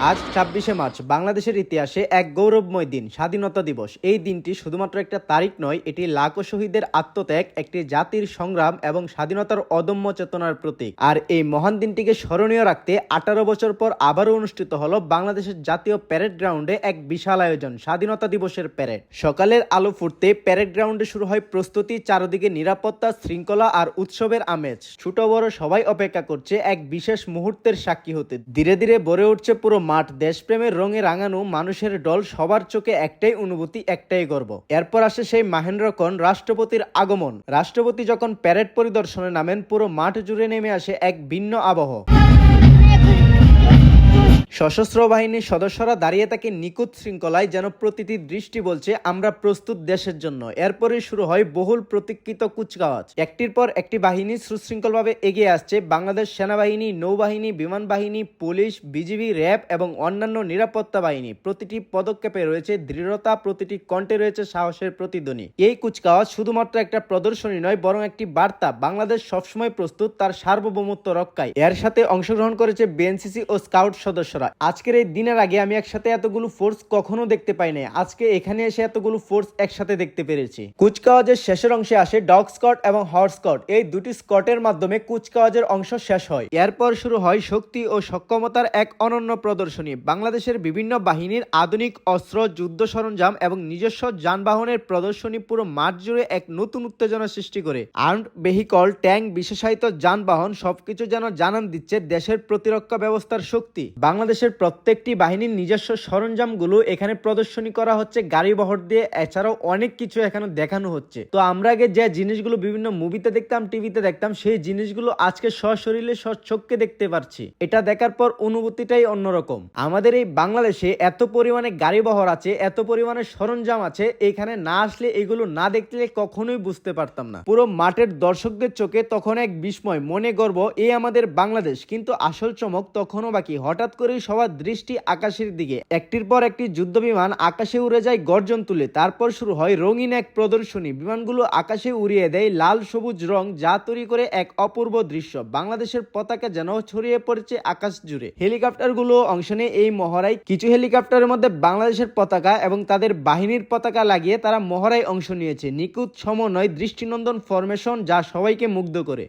আজ ২৬শে মার্চ বাংলাদেশের ইতিহাসে এক গৌরবময় দিন, স্বাধীনতা দিবস। এই দিনটি শুধুমাত্র একটা তারিখ নয়, এটি লাখো শহীদের আত্মত্যাগ, একটি জাতির সংগ্রাম এবং স্বাধীনতার অদম্য চেতনার প্রতীক। আর এই মহান দিনটিকে স্মরণীয় রাখতে 18 বছর পর আবারও অনুষ্ঠিত হলো বাংলাদেশের জাতীয় প্যারেড গ্রাউন্ডে এক বিশাল আয়োজন, স্বাধীনতা দিবসের প্যারেড। সকালের আলো ফুটতে প্যারেড গ্রাউন্ডে শুরু হয় প্রস্তুতি, চারদিকে নিরাপত্তা, শৃঙ্খলা আর উৎসবের আমেজ। ছোট বড় সবাই অপেক্ষা করছে এক বিশেষ মুহূর্তের সাক্ষী হতে। ধীরে ধীরে ভরে উঠছে পুরো মাঠ, দেশপ্রেমের রঙে রাঙানো মানুষের দল, সবার চোখে একটাই অনুভূতি, একটাই গর্ব। এরপর আসে সেই মাহেন্দ্রক্ষণ, রাষ্ট্রপতির আগমন। রাষ্ট্রপতি যখন প্যারেড পরিদর্শনে নামেন, পুরো মাঠ জুড়ে নেমে আসে এক ভিন্ন আবহ। সশস্ত্র বাহিনীর সদস্যরা দাঁড়িয়ে থাকে নিখুঁত শৃঙ্খলায়, যেন প্রতিটি দৃষ্টি বলছে আমরা প্রস্তুত দেশের জন্য। এরপরে শুরু হয় বহুল প্রতীক্ষিত কুচকাওয়াজ। একটির পর একটি বাহিনী সুশৃঙ্খলভাবে এগিয়ে আসছে। বাংলাদেশ সেনাবাহিনী, নৌবাহিনী, বিমান বাহিনী, পুলিশ, বিজিবি, র্যাব এবং অন্যান্য নিরাপত্তা বাহিনী। প্রতিটি পদক্ষেপে রয়েছে দৃঢ়তা, প্রতিটি কণ্ঠে রয়েছে সাহসের প্রতিধ্বনি। এই কুচকাওয়াজ শুধুমাত্র একটা প্রদর্শনী নয়, বরং একটি বার্তা। বাংলাদেশ সবসময় প্রস্তুত তার সার্বভৌমত্ব রক্ষায়। এর সাথে অংশগ্রহণ করেছে বিএনসিসি ও স্কাউট সদস্যরা। আজকের এই দিনের আগে আমি একসাথে এতগুলো ফোর্স কখনো দেখতে পাই নাই। আজকে এখানে এসে এতগুলো ফোর্স একসাথে দেখতে পেরেছি। কুচকাওয়াজের শেষের অংশে আসে ডগ স্কোয়াড এবং হর্স স্কোয়াড। এই দুটি স্কোয়াডের মাধ্যমে কুচকাওয়াজের অংশ শেষ হয়। এরপর শুরু হয় শক্তি ও সক্ষমতার এক অনন্য প্রদর্শনী। বাংলাদেশের বিভিন্ন বাহিনীর আধুনিক অস্ত্র, যুদ্ধ সরঞ্জাম এবং নিজস্ব যানবাহনের প্রদর্শনী পুরো মাঠ জুড়ে এক নতুন উত্তেজনা সৃষ্টি করে। আর্মড ভেহিকল, ট্যাঙ্ক, বিশেষায়িত যানবাহন সবকিছু যেন জানান দিচ্ছে দেশের প্রতিরক্ষা ব্যবস্থার শক্তি। বাংলাদেশের প্রত্যেকটি বাহিনীর নিজস্ব সরঞ্জামগুলো এখানে প্রদর্শনী করা হচ্ছে গাড়ি বহর দিয়ে। এছাড়াও অনেক কিছু এখানে দেখানো হচ্ছে। তো আমরা আগে যে জিনিসগুলো বিভিন্ন মুভিতে দেখতাম, টিভিতে দেখতাম, সেই জিনিসগুলো আজকে সশরীরে সচক্ষে দেখতে পারছি। এটা দেখার পর অনুভূতিটাই অন্যরকম। আমাদের এই বাংলাদেশে এত পরিমাণে গাড়ি বহর আছে, এত পরিমাণে সরঞ্জাম আছে, এখানে না আসলে এগুলো না দেখলে কখনোই বুঝতে পারতাম না। পুরো মাঠের দর্শকদের চোখে তখন এক বিস্ময়, মনে গর্ব, এই আমাদের বাংলাদেশ। কিন্তু আসল চমক তখনও বাকি। হঠাৎ করে সবার দৃষ্টি আকাশের দিকে। একটির পর একটি যুদ্ধ বিমান আকাশে উড়ে যায় গর্জন তুলে। তারপর শুরু হয় রঙিন এক প্রদর্শনী। বিমানগুলো আকাশে উড়িয়ে দেয় লাল সবুজ রং, যা তৈরি করে এক অপূর্ব দৃশ্য। বাংলাদেশের পতাকা যেন ছড়িয়ে পড়েছে আকাশ জুড়ে। হেলিকপ্টারগুলো অংশ নেয় এই মহড়ায়। কিছু হেলিকপ্টারের মধ্যে বাংলাদেশের পতাকা এবং তাদের বাহিনীর পতাকা লাগিয়ে তারা মহড়ায় অংশ নিয়েছে। নিখুঁত সমন্বয়, দৃষ্টিনন্দন ফরমেশন, যা সবাইকে মুগ্ধ করে।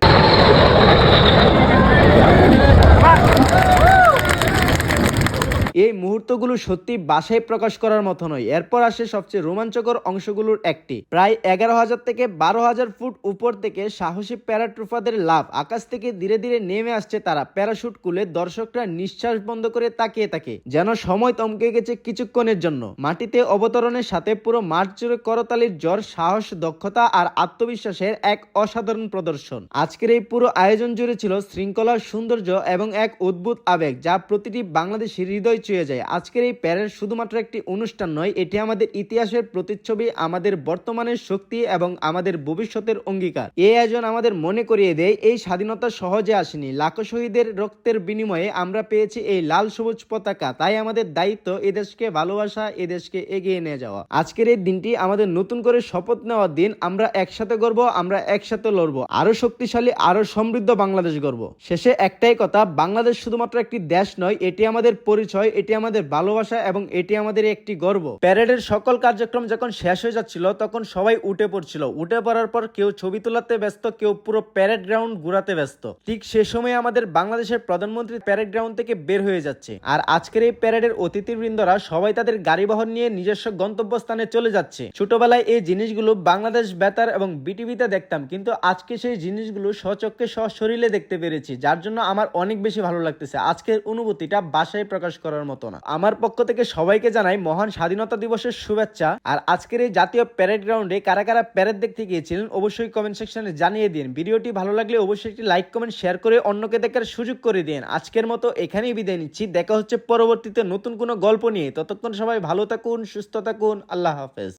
এই মুহূর্তগুলো সত্যি ভাষায় প্রকাশ করার মতো নয়। এরপর আসে সবচেয়ে রোমাঞ্চকর অংশগুলোর একটি। প্রায় 11,000 থেকে 12,000 ফুট উপর থেকে সাহসী প্যারাট্রুপারদের লাফ। আকাশ থেকে ধীরে ধীরে নেমে আসছে তারা। প্যারাশুট খুলে দর্শকরা নিঃশ্বাস বন্ধ করে তাকিয়ে থাকে, যেন সময় থমকে গেছে কিছুক্ষণের জন্য। মাটিতে অবতরণের সাথে পুরো মাঠ জুড়ে করতালির জ্বর, সাহস, দক্ষতা আর আত্মবিশ্বাসের এক অসাধারণ প্রদর্শন। আজকের এই পুরো আয়োজন জুড়ে ছিল শৃঙ্খলা, সৌন্দর্য এবং এক অদ্ভুত আবেগ, যা প্রতিটি বাংলাদেশী হৃদয় ছুঁয়ে যায়। আজকের এই প্যারেড শুধুমাত্র একটি অনুষ্ঠান নয়, এটি আমাদের ইতিহাসের প্রতিচ্ছবি, আমাদের বর্তমানের শক্তি এবং আমাদের ভবিষ্যতের অঙ্গীকার। এই আয়োজন আমাদের মনে করিয়ে দেয় এই স্বাধীনতা সহজে আসেনি। লাখো শহীদের রক্তের বিনিময়ে আমরা পেয়েছি এই লাল সবুজ পতাকা। তাই আমাদের দায়িত্ব এদেশকে ভালোবাসা, এদেশকে এগিয়ে নিয়ে যাওয়া। আজকের এই দিনটি আমাদের নতুন করে শপথ নেওয়ার দিন। আমরা একসাথে গর্ব, আমরা একসাথে লড়বো। আরো শক্তিশালী, আরো সমৃদ্ধ বাংলাদেশ গর্ব। শেষে একটাই কথা, বাংলাদেশ শুধুমাত্র একটি দেশ নয়, এটি আমাদের পরিচয়, এটি আমাদের ভালোবাসা এবং এটি আমাদের একটি গর্ব। প্যারেডের সকল কার্যক্রম যখন শেষ হয়ে যাচ্ছিল, তখন সবাই উঠে পড়ছিল। উঠে পড়ার পর কেউ ছবি তোলাতে ব্যস্ত, কেউ পুরো প্যারেড গ্রাউন্ড ঘোরাতে ব্যস্ত। ঠিক সে সময় আমাদের বাংলাদেশের প্রধানমন্ত্রী প্যারেড গ্রাউন্ড থেকে বের হয়ে যাচ্ছে। আর আজকের এই প্যারেডের অতিথিবৃন্দরা সবাই তাদের গাড়ি বহর নিয়ে নিজস্ব গন্তব্যস্থানে চলে যাচ্ছে। ছোটবেলায় এই জিনিসগুলো বাংলাদেশ বেতার এবং বিটিভিতে দেখতাম, কিন্তু আজকে সেই জিনিসগুলো স্বচক্ষে সশরীরে দেখতে পেরেছি, যার জন্য আমার অনেক বেশি ভালো লাগতেছে। আজকের অনুভূতিটা ভাষায় প্রকাশ করার মতো না। আমার পক্ষ থেকে সবাইকে জানাই মহান স্বাধীনতা দিবসের শুভেচ্ছা। আর আজকের এই জাতীয় প্যারেড গ্রাউন্ডে কারা কারা প্যারেড দেখতে গিয়েছিলেন অবশ্যই কমেন্ট সেকশনে জানিয়ে দিন। ভিডিওটি ভালো লাগলে অবশ্যই একটি লাইক, কমেন্ট, শেয়ার করে অন্যকে দেখার সুযোগ করে দিন। আজকের মতো এখানেই বিদায় নিচ্ছি। দেখা হচ্ছে পরবর্তীতে নতুন কোনো গল্প নিয়ে। ততক্ষণ সবাই ভালো থাকুন, সুস্থ থাকুন। আল্লাহ হাফেজ।